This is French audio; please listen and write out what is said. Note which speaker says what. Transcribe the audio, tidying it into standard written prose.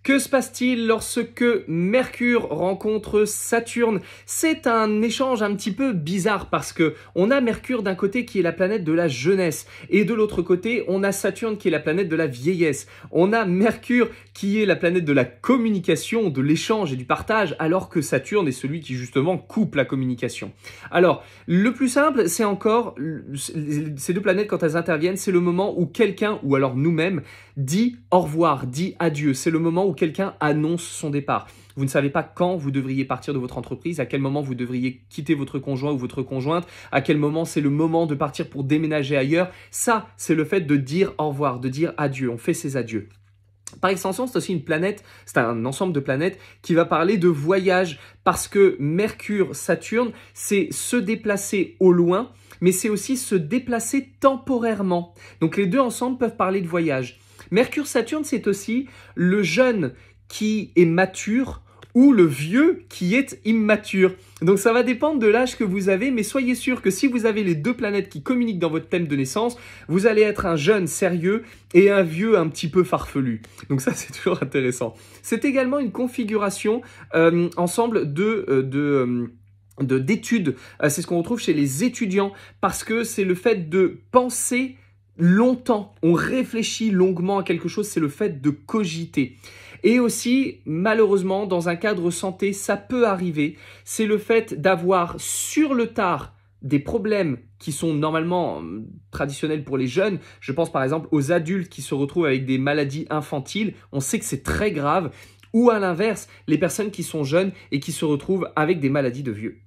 Speaker 1: Que se passe-t-il lorsque Mercure rencontre Saturne? C'est un échange un petit peu bizarre parce que on a Mercure d'un côté qui est la planète de la jeunesse et de l'autre côté on a Saturne qui est la planète de la vieillesse. On a Mercure qui est la planète de la communication, de l'échange et du partage, alors que Saturne est celui qui justement coupe la communication. Alors, le plus simple, c'est encore, ces deux planètes quand elles interviennent, c'est le moment où quelqu'un, ou alors nous-mêmes, dit au revoir, dit adieu. C'est le moment où quelqu'un annonce son départ. Vous ne savez pas quand vous devriez partir de votre entreprise, à quel moment vous devriez quitter votre conjoint ou votre conjointe, à quel moment c'est le moment de partir pour déménager ailleurs. Ça, c'est le fait de dire au revoir, de dire adieu. On fait ses adieux. Par extension, c'est aussi une planète, c'est un ensemble de planètes qui va parler de voyage parce que Mercure, Saturne, c'est se déplacer au loin, mais c'est aussi se déplacer temporairement. Donc les deux ensemble peuvent parler de voyage. Mercure, Saturne, c'est aussi le jeune qui est mature ou le vieux qui est immature. Donc ça va dépendre de l'âge que vous avez, mais soyez sûr que si vous avez les deux planètes qui communiquent dans votre thème de naissance, vous allez être un jeune sérieux et un vieux un petit peu farfelu. Donc ça, c'est toujours intéressant. C'est également une configuration ensemble d'études. C'est ce qu'on retrouve chez les étudiants parce que c'est le fait de penser longtemps. On réfléchit longuement à quelque chose, c'est le fait de cogiter. Et aussi, malheureusement, dans un cadre santé, ça peut arriver, c'est le fait d'avoir sur le tard des problèmes qui sont normalement traditionnels pour les jeunes. Je pense par exemple aux adultes qui se retrouvent avec des maladies infantiles. On sait que c'est très grave. Ou à l'inverse, les personnes qui sont jeunes et qui se retrouvent avec des maladies de vieux.